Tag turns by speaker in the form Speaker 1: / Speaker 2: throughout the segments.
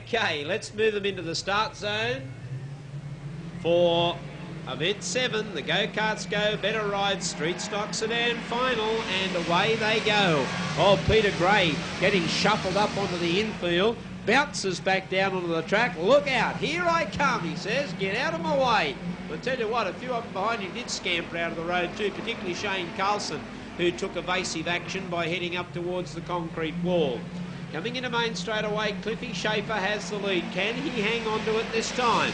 Speaker 1: Okay, let's move them into the start zone for event 7. The go-karts go, better rides, street stock sedan final, and away they go. Oh, Peter Gray getting shuffled up onto the infield, bounces back down onto the track. Look out, here I come, he says, get out of my way. I'll tell you what, a few of them behind him did scamper out of the road too, particularly Shane Carlson, who took evasive action by heading up towards the concrete wall. Coming into main straight away, Cliffy Schaefer has the lead. Can he hang on to it this time?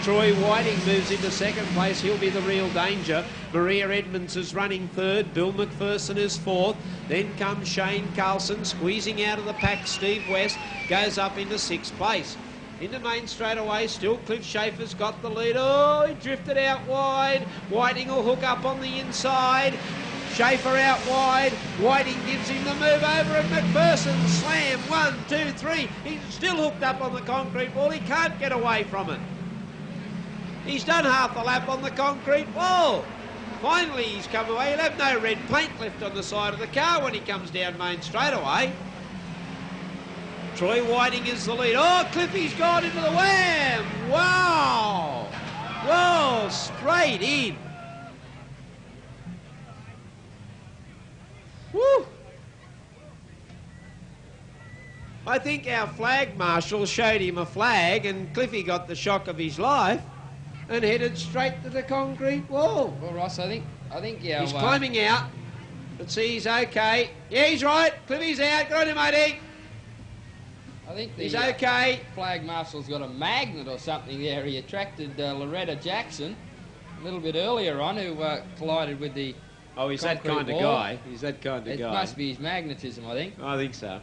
Speaker 1: Troy Whiting moves into second place. He'll be the real danger. Maria Edmonds is running third. Bill McPherson is fourth. Then comes Shane Carlson squeezing out of the pack. Steve West goes up into sixth place. Into main straight away, still Cliff Schaefer's got the lead. Oh, he drifted out wide. Whiting will hook up on the inside. Schaefer out wide. Whiting gives him the move over and McPherson slam. 1, 2, 3. He's still hooked up on the concrete wall. He can't get away from it. He's done half a lap on the concrete wall. Finally, he's come away. He'll have no red paint left on the side of the car when he comes down main straightaway. Troy Whiting is the lead. Oh, Cliffy's gone into the wham. Wow. Whoa, straight in. Woo. I think our flag marshal showed him a flag and Cliffy got the shock of his life and headed straight to the concrete wall.
Speaker 2: Well, Ross, I think yeah.
Speaker 1: He's climbing out. Let's see, he's okay. Yeah, he's right. Cliffy's out. Good on him, matey.
Speaker 2: I think
Speaker 1: he's okay.
Speaker 2: Flag marshal's got a magnet or something there. He attracted Loretta Jackson a little bit earlier on, who collided with the.
Speaker 1: Oh, he's that kind of guy. He's that kind of guy.
Speaker 2: It must be his magnetism, I think.
Speaker 1: I think so.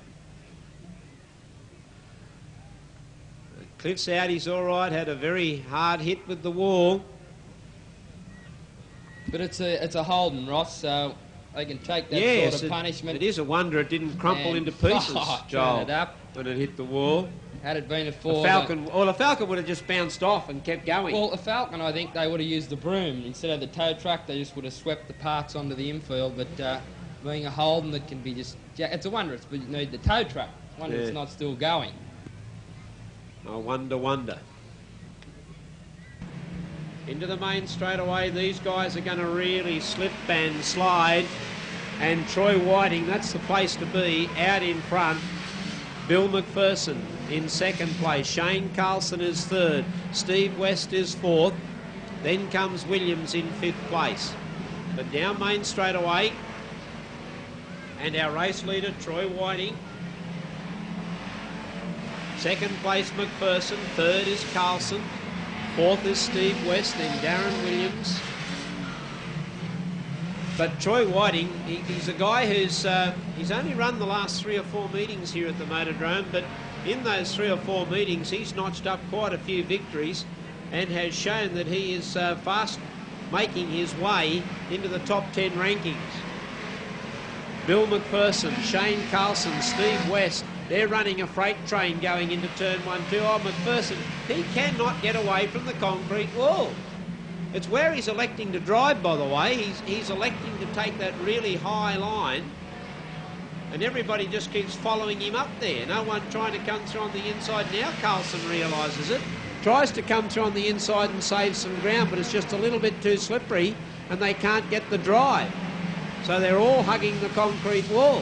Speaker 1: Cliff's out, he's all right. Had a very hard hit with the wall.
Speaker 2: But it's a Holden, Ross, so they can take that sort of punishment.
Speaker 1: It is a wonder it didn't crumple into pieces, Joel,
Speaker 2: it up.
Speaker 1: when it hit the wall.
Speaker 2: Had it been a Ford...
Speaker 1: The Falcon would have just bounced off and kept going.
Speaker 2: Well, the Falcon, I think they would have used the broom. Instead of the tow truck, they just would have swept the parts onto the infield. But being a Holden that can be just... It's a wonder you need the tow truck. Wonder it's not still going.
Speaker 1: I wonder. Into the main straight away, these guys are going to really slip and slide. And Troy Whiting, that's the place to be, out in front. Bill McPherson in second place. Shane Carlson is third. Steve West is fourth. Then comes Williams in fifth place. But down main straight away. And our race leader, Troy Whiting. Second place, McPherson. Third is Carlson. Fourth is Steve West, then Darren Williams. But Troy Whiting, he's a guy who's he's only run the last 3 or 4 meetings here at the Motordrome, but in those 3 or 4 meetings, he's notched up quite a few victories and has shown that he is fast making his way into the top 10 rankings. Bill McPherson, Shane Carlson, Steve West, they're running a freight train going into turn 1, 2. Oh, McPherson, he cannot get away from the concrete wall. It's where he's electing to drive, by the way. He's electing to take that really high line, and everybody just keeps following him up there. No one trying to come through on the inside. Now Carlson realises it, tries to come through on the inside and save some ground, but it's just a little bit too slippery, and they can't get the drive. So they're all hugging the concrete wall.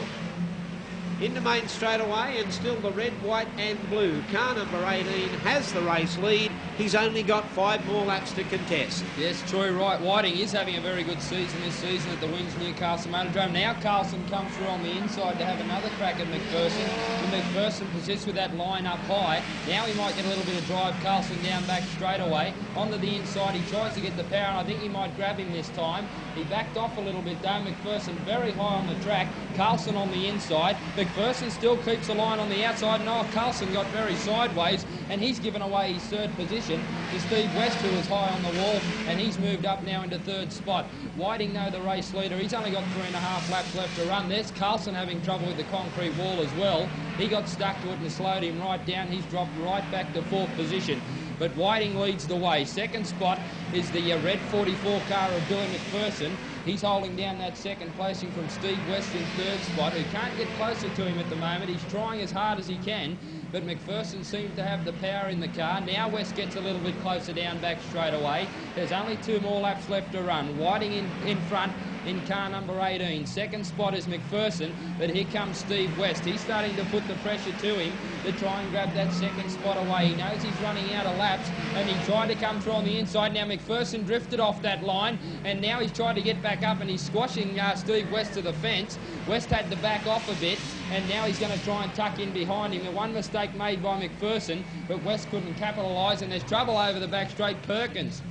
Speaker 1: Into main straight away, and still the red, white and blue. Car number 18 has the race lead. He's only got 5 more laps to contest.
Speaker 2: Yes, Troy Whiting is having a very good season this season at the Wings Newcastle Motordrome. Now Carlson comes through on the inside to have another crack at McPherson. When McPherson persists with that line up high, now he might get a little bit of drive. Carlson down back straight away. Onto the inside, he tries to get the power, and I think he might grab him this time. He backed off a little bit though. McPherson very high on the track. Carlson on the inside. McPherson still keeps the line on the outside. No, Carlson got very sideways, and he's given away his third position to Steve West, who was high on the wall, and he's moved up now into third spot. Whiting, though, the race leader, he's only got 3.5 laps left to run. There's Carlson having trouble with the concrete wall as well. He got stuck to it and slowed him right down. He's dropped right back to 4th position. but Whiting leads the way. Second spot is the red 44 car of Billy McPherson. He's holding down that second placing from Steve West in third spot, who can't get closer to him at the moment. He's trying as hard as he can, but McPherson seems to have the power in the car. Now West gets a little bit closer down back straight away. There's only 2 more laps left to run. Whiting in front in car number 18. Second spot is McPherson, but here comes Steve West. He's starting to put the pressure to him to try and grab that second spot away. He knows he's running out of laps, and he tried to come through on the inside. Now McPherson drifted off that line, and now he's tried to get back up, and he's squashing Steve West to the fence. West had to back off a bit, and now he's going to try and tuck in behind him. One mistake made by McPherson, but West couldn't capitalise, and there's trouble over the back straight. Perkins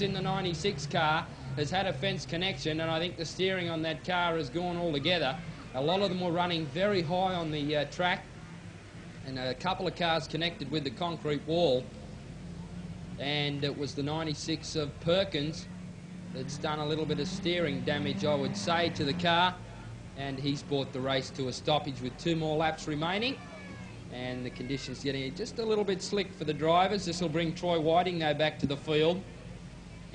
Speaker 2: in the 96 car has had a fence connection, and I think the steering on that car has gone all together. A lot of them were running very high on the track, and a couple of cars connected with the concrete wall, and it was the 96 of Perkins that's done a little bit of steering damage, I would say, to the car, and he's brought the race to a stoppage with 2 more laps remaining, and the conditions getting just a little bit slick for the drivers. This will bring Troy Whiting now back to the field,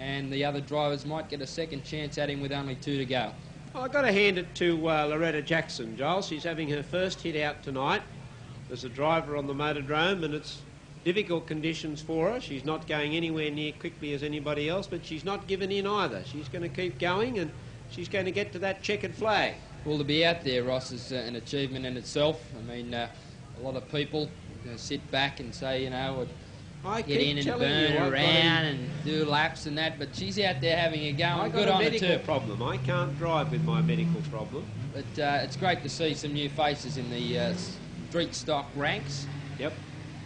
Speaker 2: and the other drivers might get a second chance at him with only 2 to go.
Speaker 1: Well, I've got to hand it to Loretta Jackson, Giles. She's having her first hit out tonight as a driver on the Motordrome, and it's difficult conditions for her. She's not going anywhere near quickly as anybody else, but she's not given in either. She's going to keep going, and she's going to get to that checkered flag.
Speaker 2: Well, to be out there, Ross, is an achievement in itself. I mean, a lot of people sit back and say, you know, get in and burn around and do laps and that, but she's out there having a go.
Speaker 1: I've got a medical problem. I can't drive with my medical problem.
Speaker 2: But it's great to see some new faces in the street stock ranks.
Speaker 1: Yep.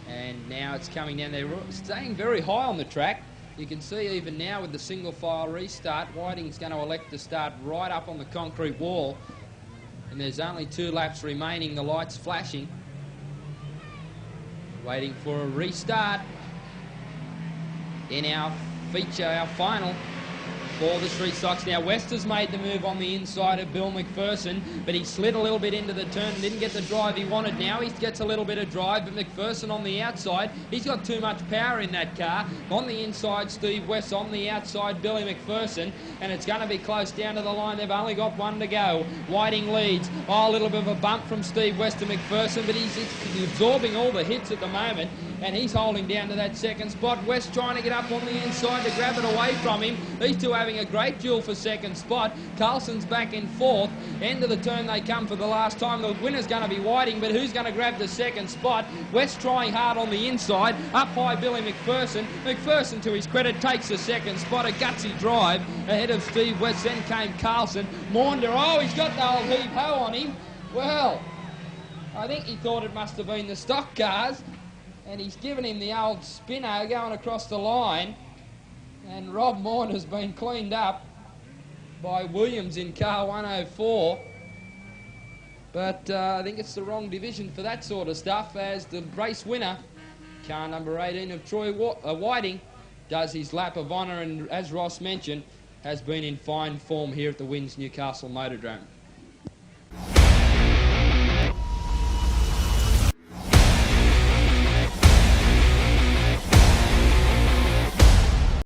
Speaker 2: And now it's coming down. They're staying very high on the track. You can see even now with the single file restart, Whiting's going to elect to start right up on the concrete wall. And there's only 2 laps remaining. The light's flashing. Waiting for a restart. In our feature, our final for the street stocks. Now West has made the move on the inside of Bill McPherson, but he slid a little bit into the turn, didn't get the drive he wanted. Now he gets a little bit of drive, but McPherson on the outside, he's got too much power in that car. On the inside, Steve West. On the outside, Billy McPherson, and it's going to be close down to the line. They've only got 1 to go. Whiting leads. Oh, a little bit of a bump from Steve West to McPherson, but he's absorbing all the hits at the moment, and he's holding down to that second spot. West trying to get up on the inside to grab it away from him. These two having a great duel for second spot. Carlson's back in 4th. End of the turn they come for the last time. The winner's going to be Whiting, but who's going to grab the second spot? West trying hard on the inside. Up high, Billy McPherson. McPherson, to his credit, takes the second spot. A gutsy drive ahead of Steve West. Then came Carlson. Maunder, oh, he's got the old heave-ho on him. Well, I think he thought it must have been the stock cars, and he's given him the old spinner going across the line, and Rob Maunder's been cleaned up by Williams in car 104, but I think it's the wrong division for that sort of stuff, as the race winner, car number 18 of Troy Whiting, does his lap of honour, and as Ross mentioned, has been in fine form here at the Wins Newcastle Motordrome.